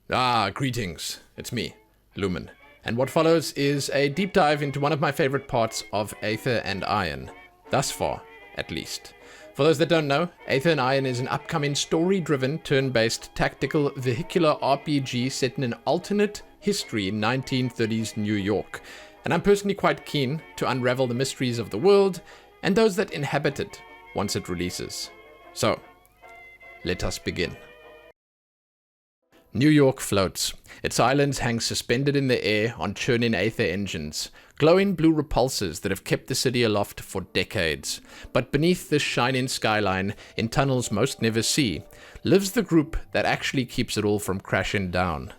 Greetings. It's me, Lumen. And what follows is a deep dive into one of my favorite parts of Aether and Iron. Thus far, at least. For those that don't know, Aether and Iron is an upcoming story-driven, turn-based, tactical, vehicular RPG set in an alternate history in 1930s New York. And I'm personally quite keen to unravel the mysteries of the world and those that inhabit it once it releases. So, let us begin. New York floats. Its islands hang suspended in the air on churning Aether engines, glowing blue repulsors that have kept the city aloft for decades. But beneath this shining skyline, in tunnels most never see, lives the group that actually keeps it all from crashing down.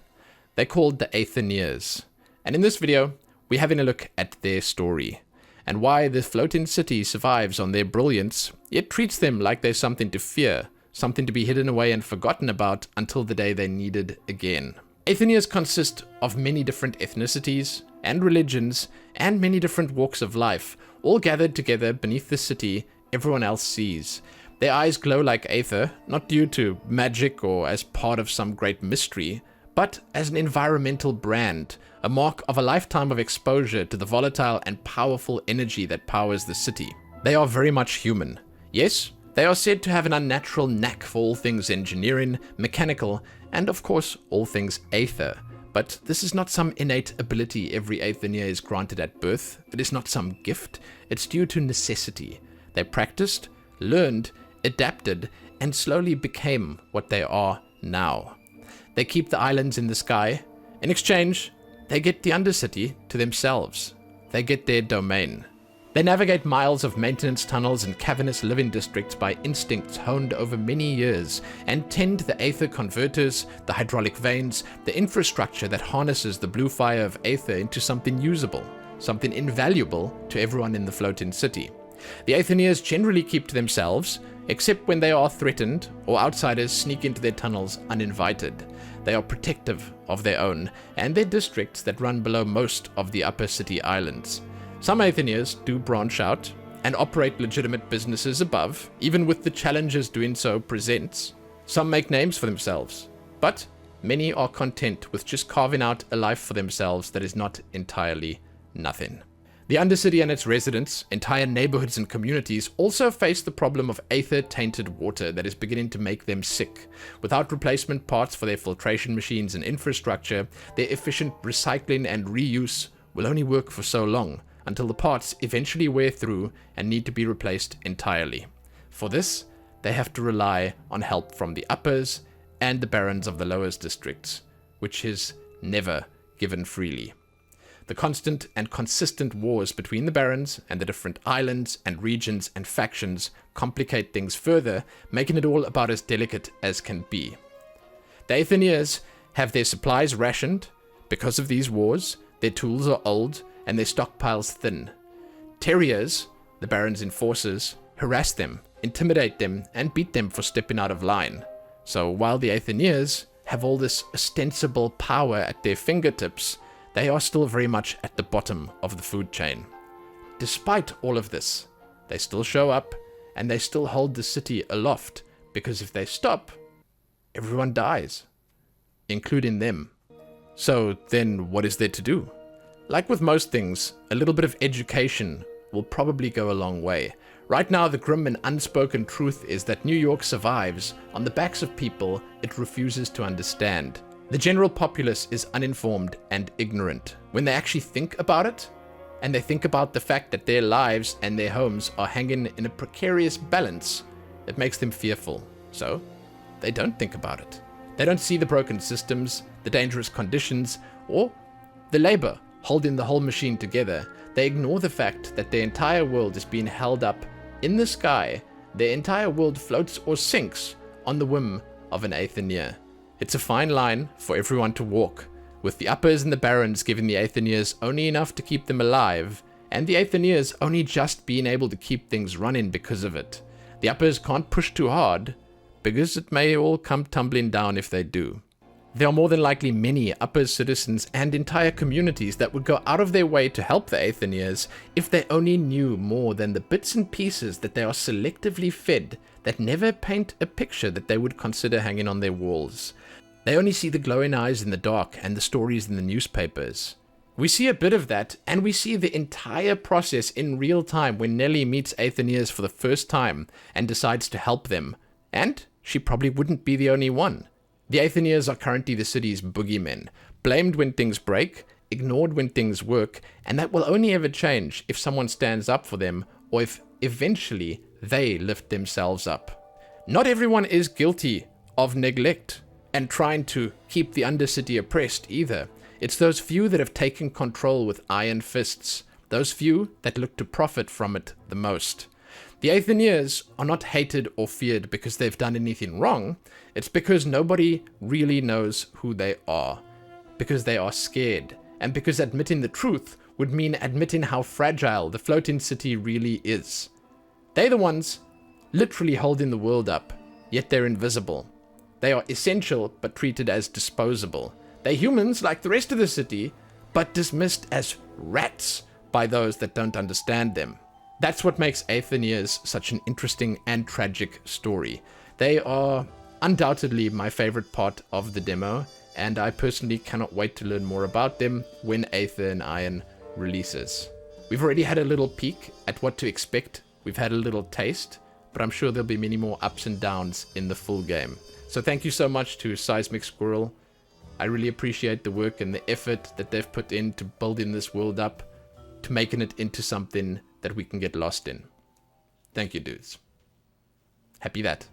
They're called the Aethoneers. And in this video, we're having a look at their story, and why the floating city survives on their brilliance, yet treats them like they're something to fear, something to be hidden away and forgotten about until the day they're needed again. Aethoneers consist of many different ethnicities and religions and many different walks of life, all gathered together beneath the city everyone else sees. Their eyes glow like Aether, not due to magic or as part of some great mystery, but as an environmental brand, a mark of a lifetime of exposure to the volatile and powerful energy that powers the city. They are very much human. Yes, they are said to have an unnatural knack for all things engineering, mechanical, and of course all things Aether. But this is not some innate ability every Aethoneer is granted at birth. It is not some gift. It's due to necessity. They practiced, learned, adapted, and slowly became what they are now. They keep the islands in the sky. In exchange, they get the Undercity to themselves. They get their domain. They navigate miles of maintenance tunnels and cavernous living districts by instincts honed over many years, and tend the Aether converters, the hydraulic veins, the infrastructure that harnesses the blue fire of Aether into something usable, something invaluable to everyone in the floating city. The Aethoneers generally keep to themselves, except when they are threatened or outsiders sneak into their tunnels uninvited. They are protective of their own and their districts that run below most of the upper city islands. Some Aethoneers do branch out and operate legitimate businesses above, even with the challenges doing so presents. Some make names for themselves, but many are content with just carving out a life for themselves that is not entirely nothing. The Undercity and its residents, entire neighborhoods and communities, also face the problem of Aether-tainted water that is beginning to make them sick. Without replacement parts for their filtration machines and infrastructure, their efficient recycling and reuse will only work for so long, until the parts eventually wear through and need to be replaced entirely. For this, they have to rely on help from the uppers and the barons of the lowest districts, which is never given freely. The constant and consistent wars between the barons and the different islands and regions and factions complicate things further, making it all about as delicate as can be. The Aethoneers have their supplies rationed. Because of these wars, their tools are old and their stockpiles thin. Terriers, the barons' enforcers, harass them, intimidate them, and beat them for stepping out of line. So while the Aethoneers have all this ostensible power at their fingertips, they are still very much at the bottom of the food chain. Despite all of this, they still show up, and they still hold the city aloft, because if they stop, everyone dies, including them. So then what is there to do? Like with most things, a little bit of education will probably go a long way. Right now, the grim and unspoken truth is that New York survives on the backs of people it refuses to understand. The general populace is uninformed and ignorant. When they actually think about it, and they think about the fact that their lives and their homes are hanging in a precarious balance, it makes them fearful. So, they don't think about it. They don't see the broken systems, the dangerous conditions, or the labor holding the whole machine together. They ignore the fact that their entire world is being held up in the sky. Their entire world floats or sinks on the whim of an Aethoneer. It's a fine line for everyone to walk, with the uppers and the barons giving the Aethoneers only enough to keep them alive, and the Aethoneers only just being able to keep things running because of it. The uppers can't push too hard, because it may all come tumbling down if they do. There are more than likely many upper citizens and entire communities that would go out of their way to help the Aethoneers if they only knew more than the bits and pieces that they are selectively fed that never paint a picture that they would consider hanging on their walls. They only see the glowing eyes in the dark and the stories in the newspapers. We see a bit of that, and we see the entire process in real time when Nellie meets Aethoneers for the first time and decides to help them. And she probably wouldn't be the only one. The Aethoneers are currently the city's boogeymen, blamed when things break, ignored when things work, and that will only ever change if someone stands up for them, or if eventually they lift themselves up. Not everyone is guilty of neglect and trying to keep the Undercity oppressed either. It's those few that have taken control with iron fists, those few that look to profit from it the most. The Aethoneers are not hated or feared because they've done anything wrong. It's because nobody really knows who they are, because they are scared, and because admitting the truth would mean admitting how fragile the floating city really is. They're the ones literally holding the world up, yet they're invisible. They are essential but treated as disposable. They're humans like the rest of the city, but dismissed as rats by those that don't understand them. That's what makes Aethoneers such an interesting and tragic story. They are undoubtedly my favorite part of the demo, and I personally cannot wait to learn more about them when Aether Iron releases. We've already had a little peek at what to expect. We've had a little taste, but I'm sure there'll be many more ups and downs in the full game. So thank you so much to Seismic Squirrel. I really appreciate the work and the effort that they've put into building this world up, to making it into something that we can get lost in. Thank you, dudes. Happy that.